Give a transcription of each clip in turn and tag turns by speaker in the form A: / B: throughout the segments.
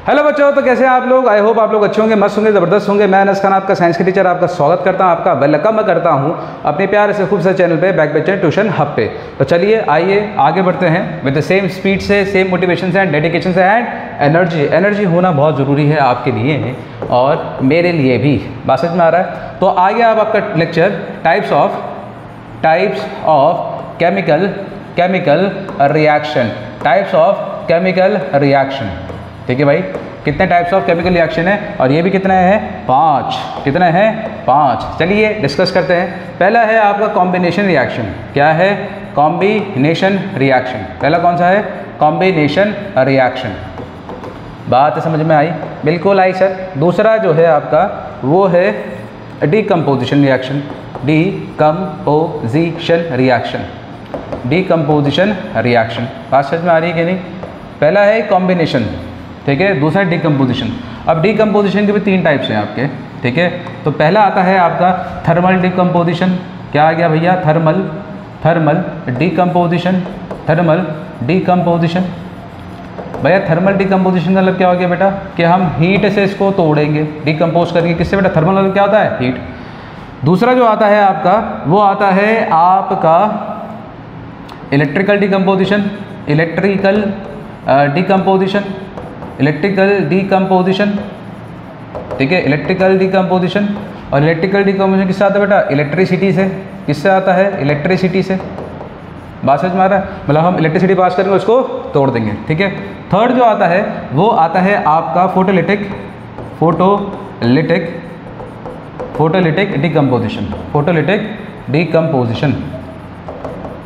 A: Hello बच्चों, तो कैसे हैं आप लोग। आई होप आप लोग अच्छे होंगे, मस्त होंगे, ज़बरदस्त होंगे। मैं अनस खान, आपका साइंस के टीचर, आपका स्वागत करता हूं, आपका वेलकम करता हूं अपने प्यारे से खूबसूरत चैनल पे बैक बेंचर ट्यूशन हब पे। तो चलिए आइए आगे बढ़ते हैं विद द सेम स्पीड से, सेम मोटिवेशन से एंड डेडिकेशन से एंड एनर्जी होना बहुत ज़रूरी है आपके लिए और मेरे लिए भी। बात समझ में आ रहा है। तो आगे अब आपका lecture types of chemical reaction, types of chemical reaction. ठीक है भाई, कितने टाइप्स ऑफ केमिकल रिएक्शन है और ये भी कितने हैं, 5। कितने हैं, 5। चलिए डिस्कस करते हैं। पहला है आपका कॉम्बिनेशन रिएक्शन। क्या है, कॉम्बिनेशन रिएक्शन। पहला कौन सा है, कॉम्बिनेशन रिएक्शन। बात समझ में आई, बिल्कुल आई सर। दूसरा जो है आपका वो है डीकम्पोजिशन रिएक्शन। Decomposition reaction. बात समझ में आ रही है कि नहीं। पहला है कॉम्बिनेशन, ठीक है, दूसरा है डीकम्पोजिशन। अब डीकम्पोजिशन के भी 3 टाइप्स हैं आपके, ठीक है। तो पहला आता है आपका थर्मल डीकम्पोजिशन। क्या आ गया भैया, थर्मल डीकम्पोजिशन। भैया थर्मल डीकम्पोजिशन का मतलब क्या हो गया बेटा, कि हम हीट से इसको तोड़ेंगे, डीकम्पोज करेंगे। किससे बेटा, थर्मल मतलब क्या होता है, हीट। दूसरा जो आता है आपका वो आता है आपका इलेक्ट्रिकल डीकम्पोजिशन। इलेक्ट्रिकल डीकम्पोजिशन, ठीक है, इलेक्ट्रिकल डीकम्पोजिशन। और इलेक्ट्रिकल डीकम्पोजिशन किससे आता है बेटा, इलेक्ट्रिसिटी से। किससे आता है, इलेक्ट्रिसिटी से। बात समझ में आ रहा है, मतलब हम इलेक्ट्रिसिटी पास करेंगे, उसको तोड़ देंगे, ठीक है। थर्ड जो आता है वो आता है आपका फोटोलिटिक डीकम्पोजिशन।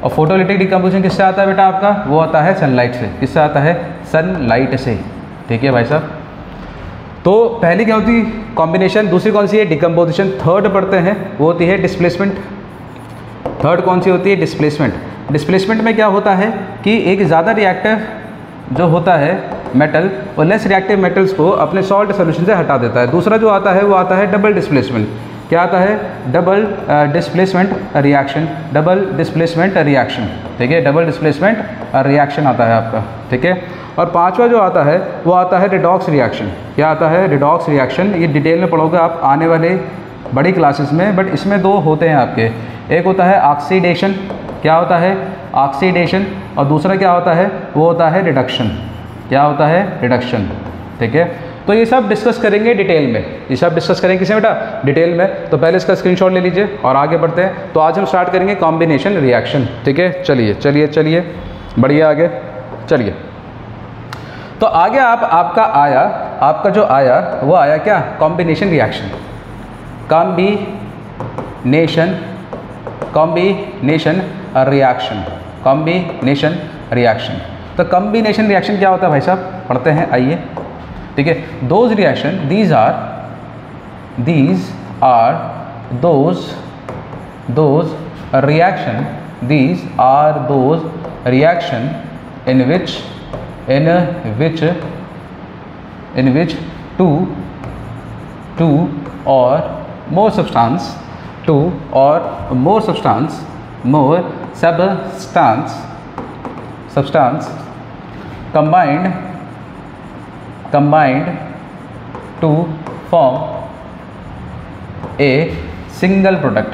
A: और फोटोलिटिक डीकम्पोजिशन किससे आता है बेटा आपका, वो आता है सनलाइट से। किससे आता है, सनलाइट से, ठीक है भाई साहब। तो पहली क्या होती है, कॉम्बिनेशन। दूसरी कौन सी है, डिकम्पोजिशन। थर्ड पढ़ते हैं, वो होती है डिस्प्लेसमेंट। थर्ड कौन सी होती है, डिस्प्लेसमेंट। डिस्प्लेसमेंट में क्या होता है कि एक ज़्यादा रिएक्टिव जो होता है मेटल, और लेस रिएक्टिव मेटल्स को अपने सॉल्ट सोल्यूशन से हटा देता है। दूसरा जो आता है वो आता है डबल डिस्प्लेसमेंट। क्या आता है, डबल डिस्प्लेसमेंट रिएक्शन। ठीक है, डबल डिस्प्लेसमेंट रिएक्शन आता है आपका, ठीक है। और पांचवा जो आता है वो आता है रिडॉक्स रिएक्शन। क्या आता है, रिडॉक्स रिएक्शन। ये डिटेल में पढ़ोगे आप आने वाले बड़ी क्लासेस में, बट इसमें 2 होते हैं आपके। एक होता है ऑक्सीडेशन। क्या होता है, ऑक्सीडेशन। और दूसरा क्या होता है, वो होता है रिडक्शन। क्या होता है, रिडक्शन, ठीक है। तो ये सब डिस्कस करेंगे डिटेल में, ये सब डिस्कस करेंगे किसे बेटा, डिटेल में। तो पहले इसका स्क्रीनशॉट ले लीजिए और आगे बढ़ते हैं। तो आज हम स्टार्ट करेंगे कॉम्बिनेशन रिएक्शन, ठीक है। चलिए बढ़िया, आगे चलिए। तो आगे आपका जो आया वो आया क्या, कॉम्बिनेशन रिएक्शन। Combination reaction. तो कॉम्बिनेशन रिएक्शन क्या होता है भाई साहब, पढ़ते हैं, आइए, ठीक है। those reaction, these are those reaction in which two or more substance combined to form a single product।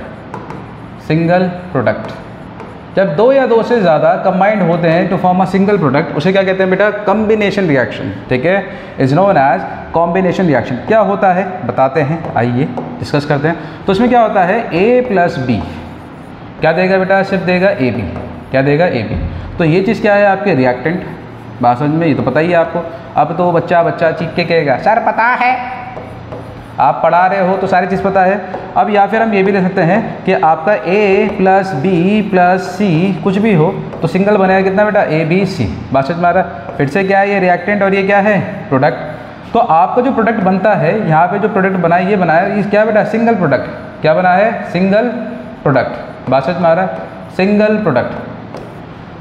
A: जब 2 या 2 से ज़्यादा कंबाइंड होते हैं to form a single product, उसे क्या कहते हैं बेटा, कॉम्बिनेशन रिएक्शन, ठीक है। Is known as combination reaction. क्या होता है बताते हैं, आइए डिस्कस करते हैं। तो इसमें क्या होता है, A + B क्या देगा बेटा, सिर्फ देगा AB। क्या देगा, AB। तो ये चीज़ क्या है, आपके रिएक्टेंट। बात समझ में, ये तो पता ही है आपको। अब तो बच्चा चीख के कहेगा सर पता है, आप पढ़ा रहे हो तो सारी चीज़ पता है। अब या फिर हम ये भी ले सकते हैं कि आपका A + B + C कुछ भी हो तो सिंगल बनेगा कितना बेटा, ABC। बात समझ में आ रहा है। फिर से क्या है, ये रिएक्टेंट और ये क्या है, प्रोडक्ट। तो आपका जो प्रोडक्ट बनता है, यहाँ पे जो प्रोडक्ट बना है, ये क्या बेटा, सिंगल प्रोडक्ट। क्या बना है, सिंगल प्रोडक्ट। बात समझ में आ रहा है, single product.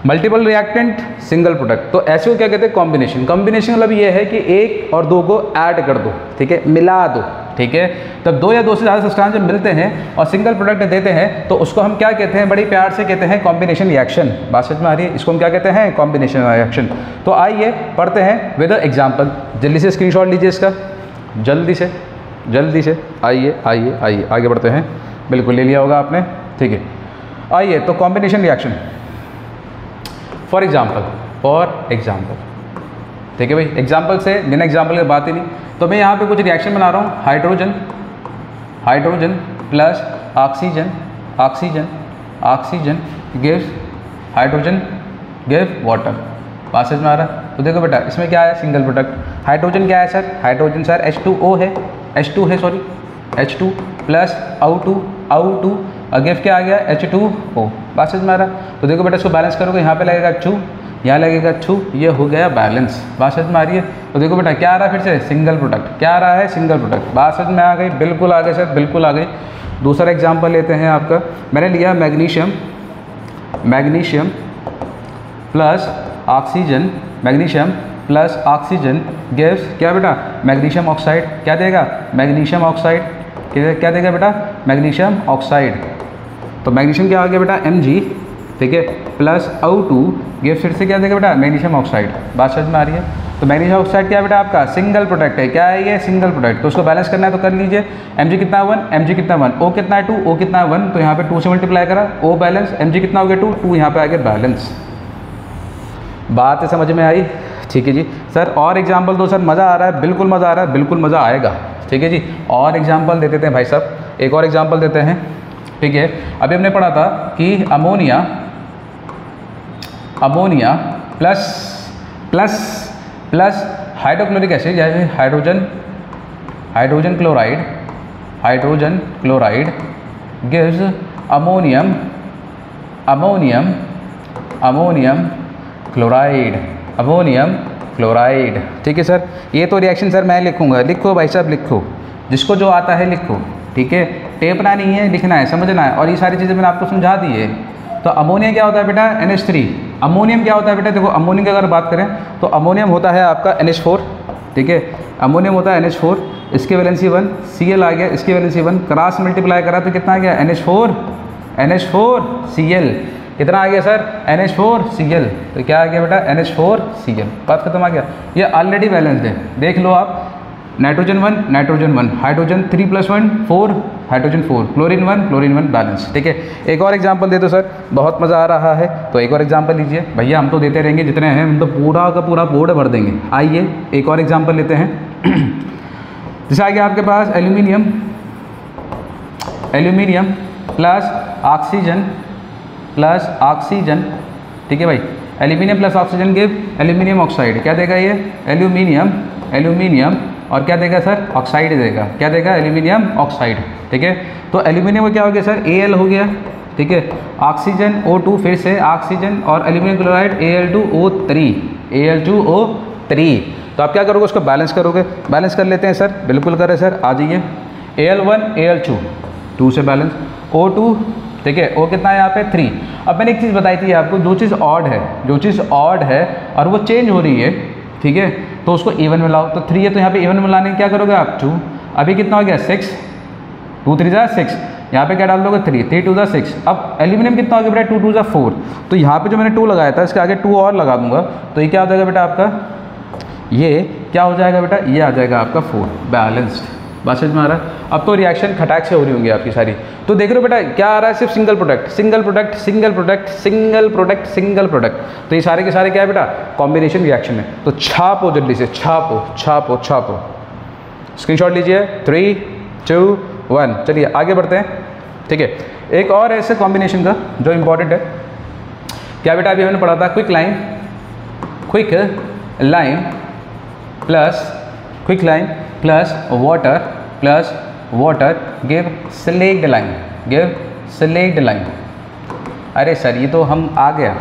A: Multiple reactant, single product. तो ऐसे को क्या कहते हैं, कॉम्बिनेशन। कॉम्बिनेशन मतलब ये है कि 1 और 2 को ऐड कर दो, ठीक है, मिला दो, ठीक है। तब दो या दो से ज़्यादा सब्सटेंस जब मिलते हैं और सिंगल प्रोडक्ट देते हैं तो उसको हम क्या कहते हैं, बड़ी प्यार से कहते हैं कॉम्बिनेशन रिएक्शन। बात समझ में आ रही है? इसको हम क्या कहते हैं, कॉम्बिनेशन रिएक्शन। तो आइए पढ़ते हैं विद एग्जाम्पल। जल्दी से स्क्रीनशॉट लीजिए इसका, जल्दी से आइए आइए आइए आगे बढ़ते हैं। बिल्कुल ले लिया होगा आपने, ठीक है। आइए तो कॉम्बिनेशन रिएक्शन फॉर एग्जाम्पल, ठीक है भाई। एग्जाम्पल से बिना एग्जाम्पल की बात ही नहीं। तो मैं यहाँ पे कुछ रिएक्शन बना रहा हूँ, hydrogen plus oxygen gives hydrogen give water. बात समझ में आ रहा है? तो देखो बेटा इसमें क्या है, सिंगल प्रोडक्ट। हाइड्रोजन क्या है सर, हाइड्रोजन सर H2O है, H2 प्लस O2 और गिव क्या आ गया, H2O। बात समझ में आ रहा है? तो देखो बेटा इसको बैलेंस करोगे, यहाँ पे लगेगा 2, यहाँ लगेगा 2, ये हो गया बैलेंस। बात समझ में आ रही है? तो देखो बेटा क्या आ रहा है, फिर से सिंगल प्रोडक्ट। क्या आ रहा है, सिंगल प्रोडक्ट। बात समझ में आ गई? बिल्कुल आ गई सर, बिल्कुल आ गई। दूसरा एग्जाम्पल लेते हैं आपका, मैंने लिया मैग्नीशियम प्लस ऑक्सीजन गिव्स क्या बेटा, मैग्नीशियम ऑक्साइड। क्या देगा, मैग्नीशियम ऑक्साइड। क्या देगा बेटा, मैग्नीशियम ऑक्साइड। तो मैग्नीशियम क्या आ गया बेटा, Mg, ठीक है, प्लस O2 गिव्स फिर से क्या देगा बेटा, मैग्नीशियम ऑक्साइड। बात समझ में आ रही है? तो मैग्नीशियम ऑक्साइड क्या बेटा आपका, सिंगल प्रोडक्ट है। क्या है ये, सिंगल प्रोडक्ट। तो उसको बैलेंस करना है तो कर लीजिए। Mg कितना 1, Mg कितना 1, O कितना है 2, O कितना है 1, तो यहाँ पे 2 से मल्टीप्लाई करा, O बैलेंस। Mg कितना हो गया 2 यहाँ पे आ गया बैलेंस। बात है समझ में आई? ठीक है जी सर। और एग्जाम्पल दो सर, मज़ा आ रहा है? बिल्कुल मज़ा आ रहा है, बिल्कुल मज़ा आएगा, ठीक है जी। और एग्जाम्पल दे देते हैं भाई साहब, एक और एग्जाम्पल देते हैं, ठीक है। अभी हमने पढ़ा था कि अमोनिया प्लस हाइड्रोक्लोरिक एसिड, जैसे hydrogen chloride gives ammonium chloride, ठीक है सर। ये तो रिएक्शन सर मैं लिखूंगा, लिखो भाई साहब लिखो, जिसको जो आता है लिखो, ठीक है। टेपना नहीं है, लिखना है, समझना है। और ये सारी चीज़ें मैंने आपको समझा दी है। तो अमोनिया क्या होता है बेटा, NH3। अमोनियम क्या होता है बेटा, देखो अमोनियम की अगर बात करें तो अमोनियम होता है आपका NH4, ठीक है। अमोनियम होता है NH4, इसकी वैलेंसी 1, Cl आ गया, इसकी वैलेंसी 1, क्रॉस मल्टीप्लाई करा तो कितना आ गया, NH4Cl। कितना आ गया सर, NH4Cl। तो क्या आ गया बेटा, NH4Cl। बात खत्म, आ गया। ये ऑलरेडी बैलेंस्ड है, देख लो आप। Nitrogen 1 hydrogen 3 + 1 4 hydrogen 4 chlorine 1 balance, ठीक है। एक और एग्जांपल दे दो सर, बहुत मज़ा आ रहा है। तो एक और एग्जांपल लीजिए भैया, हम तो देते रहेंगे जितने हैं, हम तो पूरा का पूरा बोर्ड भर देंगे। आइए एक और एग्जांपल लेते हैं। जैसे आ गया आपके पास एल्यूमिनियम प्लस ऑक्सीजन, ठीक है भाई। Aluminium plus oxygen give aluminium oxide. क्या देगा ये, एल्यूमिनियम और क्या देगा सर, ऑक्साइड देगा। क्या देगा, एल्यूमिनियम ऑक्साइड, ठीक है। तो एल्यूमिनियम का क्या हो गया सर, Al हो गया, ठीक है। ऑक्सीजन O2, फिर से ऑक्सीजन और एल्यूमिनियम क्लोराइड Al2O3। तो आप क्या करोगे, उसको बैलेंस करोगे। बैलेंस कर लेते हैं सर, बिल्कुल करें सर, आ जाइए। Al1 Al2 2 से बैलेंस, O2, ठीक है। O कितना है यहाँ पे 3। अब मैंने एक चीज़ बताई थी आपको, जो चीज़ ऑड है और वो चेंज हो रही है, ठीक है, तो उसको इवन में लाओ। तो 3 है तो यहाँ पे इवन में लाने क्या करोगे आप, 2। अभी कितना हो गया 6, 2 3 = 6, यहाँ पे क्या डाल दोगे 3 2 = 6। अब एल्यूमिनियम कितना हो गया बेटा, 2 2 = 4। तो यहाँ पे जो मैंने 2 लगाया था, इसके आगे 2 और लगा दूंगा, तो ये क्या हो जाएगा बेटा आपका, ये क्या हो जाएगा बेटा, ये आ जाएगा आपका 4 बैलेंस्ड। बात समझ में आ रहा है? अब तो रिएक्शन खटाक से हो रही होंगी आपकी सारी। तो देख रहे हो बेटा क्या आ रहा है, सिर्फ सिंगल प्रोडक्ट। तो ये सारे के सारे क्या है बेटा, कॉम्बिनेशन रिएक्शन है। तो छापो जल्दी से, छापो। स्क्रीनशॉट लीजिए, 3 2 1। चलिए आगे बढ़ते हैं, ठीक है। एक और ऐसे कॉम्बिनेशन का जो इंपॉर्टेंट है, क्या बेटा, अभी हमने पढ़ा था quick lime plus water give slaked lime. अरे सर ये तो हम आ गया,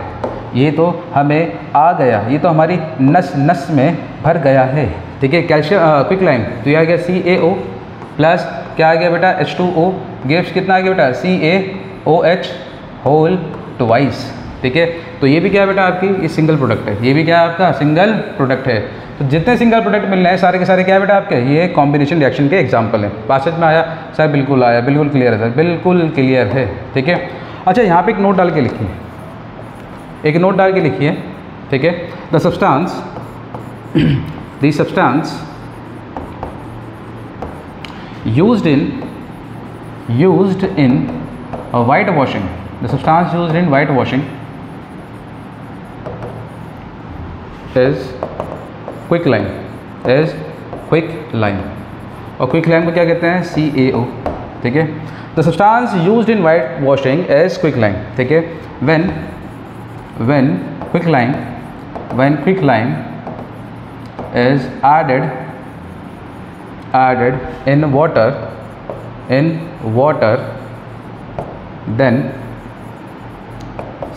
A: ये तो हमें आ गया, ये तो हमारी नस में भर गया है, ठीक है। कैल्शियम क्विक लाइम, तो ये आ गया CaO प्लस क्या आ गया बेटा, H2O गिव्स कितना आ गया बेटा, CaOH होल ट्वाइस, ठीक है। तो ये भी क्या है बेटा आपकी, ये सिंगल प्रोडक्ट है, ये भी क्या है आपका सिंगल प्रोडक्ट है। तो जितने सिंगल प्रोडक्ट मिल रहे हैं सारे के सारे क्या है बेटा आपके, ये कॉम्बिनेशन रिएक्शन के एग्जाम्पल हैं। बात समझ में आया सर? बिल्कुल आया, बिल्कुल क्लियर है सर, बिल्कुल क्लियर है। ठीक है, अच्छा यहाँ पे एक नोट डाल के लिखिए, एक नोट डाल के लिखिए। ठीक है, the substance used in white washing, the substance used in white washing is quicklime, और quicklime को क्या कहते हैं, CaO। ठीक है, the substance used in white washing is quicklime। ठीक है, when quicklime is added in water then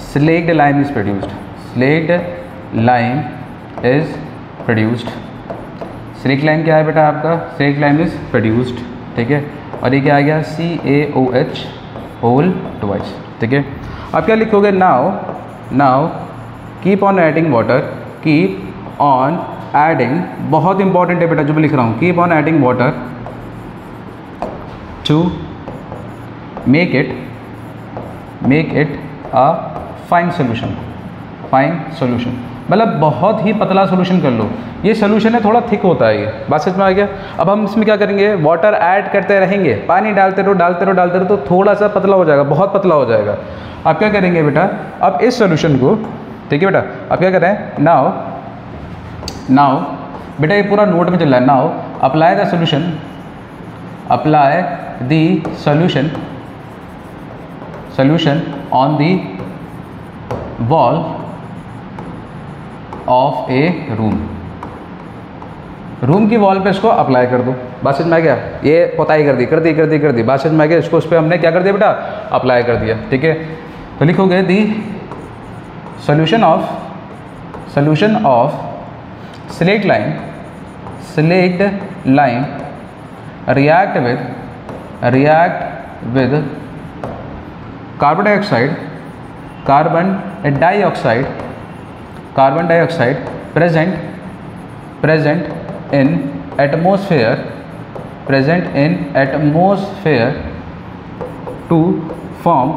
A: slaked lime is produced, slaked lime क्या है बेटा आपका, slaked lime is produced। ठीक है, और ये क्या आ गया, CaOH होल ट्वाइस। ठीक है, अब क्या लिखोगे, now keep on adding water, keep on adding, बहुत इंपॉर्टेंट है बेटा जो मैं लिख रहा हूँ, keep on adding water to make it a fine solution, मतलब बहुत ही पतला सोल्यूशन कर लो। ये सोल्यूशन है थोड़ा थिक होता है, ये बात समझ में आ गया। अब हम इसमें क्या करेंगे, वाटर ऐड करते रहेंगे, पानी डालते रहो तो थोड़ा सा पतला हो जाएगा, बहुत पतला हो जाएगा। आप क्या करेंगे बेटा, अब इस सोल्यूशन को, ठीक है बेटा, अब क्या करें, नाउ बेटा ये पूरा नोट में चल रहा है, now apply the solution on the wall of a room की वॉल पे इसको अप्लाई कर दो। बात समझ में आ गया, ये पोताई कर दी, बात समझ में आ गया। इसको उस पर हमने क्या कर दिया बेटा, अप्लाई कर दिया। ठीक है, तो लिखोगे दी solution of slaked lime react with carbon dioxide present in atmosphere to form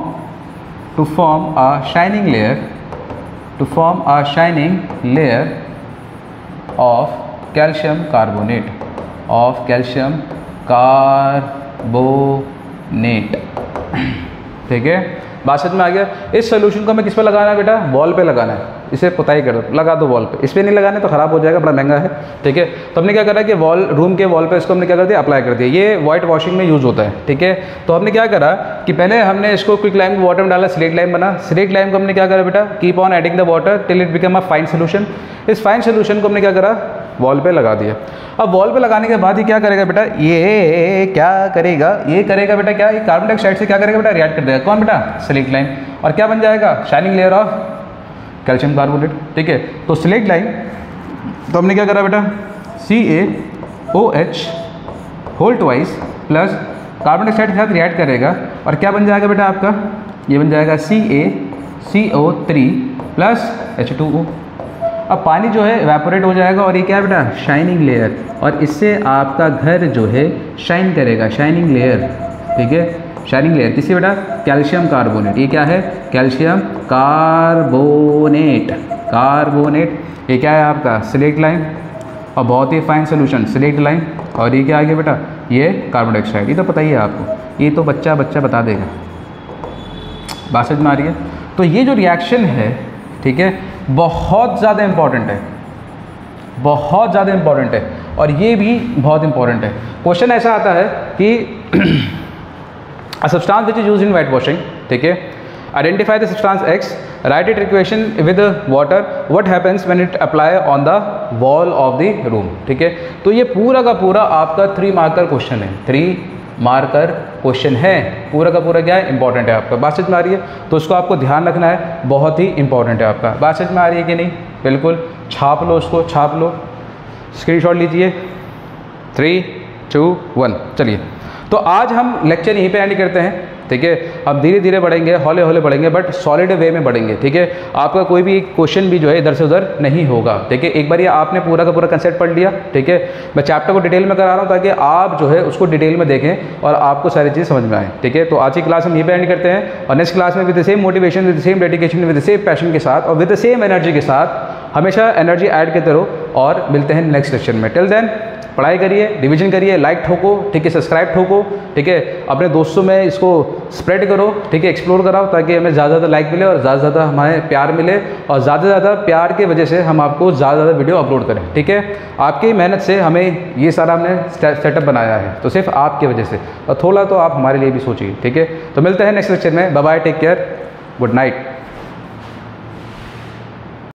A: a shining layer of calcium carbonate, ठीक है, बात समझ में आ गया। इस सोल्यूशन को हमें किस पे लगाना है बेटा, वॉल पे लगाना है। इसे पुताई कर दो, लगा दो वॉल पे, इस पे नहीं लगाने तो ख़राब हो जाएगा, बड़ा महंगा है। ठीक है, तो हमने क्या करा कि रूम के वॉल पे इसको हमने क्या कर दिया, अप्लाई कर दिया। ये वाइट वॉशिंग में यूज़ होता है। ठीक है, तो हमने क्या करा कि पहले हमने इसको क्विक लाइम को वाटर में डाला, स्लेक्ड लाइम बना। स्लेक्ड लाइम को हमने क्या करा बेटा, keep on adding the water till it become a fine solution. इस फाइन सोल्यूशन को हमने क्या करा, वॉल पे लगा दिया। अब वॉल पे लगाने के बाद ही क्या करेगा बेटा, ये क्या करेगा, ये करेगा बेटा क्या, ये कार्बन डाइऑक्साइड से क्या करेगा बेटा, रिएक्ट कर देगा। कौन बेटा, स्लेक्ड लाइम, और क्या बन जाएगा, shining layer of calcium carbonate. ठीक है, तो स्लेक्ड लाइम, तो हमने क्या करा बेटा, CaOH whole twice plus carbon dioxide के साथ रिएक्ट करेगा, और क्या बन जाएगा बेटा आपका, ये बन जाएगा CaCO3 प्लस H2O। अब पानी जो है इवेपोरेट हो जाएगा, और ये क्या है बेटा, शाइनिंग लेयर, और इससे आपका घर जो है शाइन करेगा, शाइनिंग लेयर। ठीक है, शाइनिंग लेयर किसी बेटा, कैल्शियम कार्बोनेट। ये क्या है, कैल्शियम कार्बोनेट। ये क्या है आपका, स्लेक्ड लाइम, और बहुत ही फाइन सोल्यूशन स्लेक्ड लाइम। और ये क्या आ गया बेटा, ये कार्बन डाइऑक्साइड। ये तो पता ही है आपको, ये तो बच्चा बता देगा। बात समझ में आ रही है। तो ये जो रिएक्शन है, ठीक है, बहुत ज़्यादा इंपॉर्टेंट है, और ये भी बहुत इंपॉर्टेंट है। क्वेश्चन ऐसा आता है कि a substance which is used in white washing, ठीक है, identify the substance X, right it equation with water, what happens when it apply on the wall of the room. ठीक है, तो ये पूरा का पूरा आपका 3 मार्कर क्वेश्चन है, 3 मार्कर क्वेश्चन है, पूरा का पूरा क्या है, इंपॉर्टेंट है आपका। बात समझ में आ रही है, तो उसको आपको ध्यान रखना है, बहुत ही इंपॉर्टेंट है आपका। बात समझ में आ रही है कि नहीं, बिल्कुल छाप लो, उसको छाप लो, स्क्रीनशॉट लीजिए। 3, 2, 1 चलिए। तो आज हम लेक्चर यहीं पे एंड करते हैं, ठीक है। अब धीरे धीरे बढ़ेंगे, हौले हौले बढ़ेंगे, बट सॉलिड वे में बढ़ेंगे, ठीक है। आपका कोई भी क्वेश्चन भी जो है इधर से उधर नहीं होगा, ठीक है। एक बार ये आपने पूरा का पूरा कंसेप्ट पढ़ लिया, ठीक है। मैं चैप्टर को डिटेल में करा रहा हूँ ताकि आप जो है उसको डिटेल में देखें और आपको सारी चीज़ समझ में आए, ठीक है। तो आज की क्लास हम यहीं पे एंड करते हैं और नेक्स्ट क्लास में with the same motivation, with the same dedication, with the same passion के साथ और विद द सेम एनर्जी के साथ हमेशा एनर्जी ऐड करते रहो और मिलते हैं नेक्स्ट लेक्चर में। टिल देन पढ़ाई करिए, रिवीजन करिए, लाइक ठोको, ठीक है, सब्सक्राइब ठोको, ठीक है। अपने दोस्तों में इसको स्प्रेड करो, ठीक है, एक्सप्लोर कराओ ताकि हमें ज़्यादा ज़्यादा लाइक मिले और ज़्यादा से ज़्यादा हमें प्यार मिले और ज़्यादा से ज़्यादा प्यार की वजह से हम आपको ज़्यादा से ज़्यादा वीडियो अपलोड करें, ठीक है। आपकी मेहनत से हमें ये सारा हमने सेटअप बनाया है, तो सिर्फ आपकी वजह से, और थोड़ा तो आप हमारे लिए भी सोचिए, ठीक है। तो मिलते हैं नेक्स्ट लेक्चर में। Bye bye, take care, good night.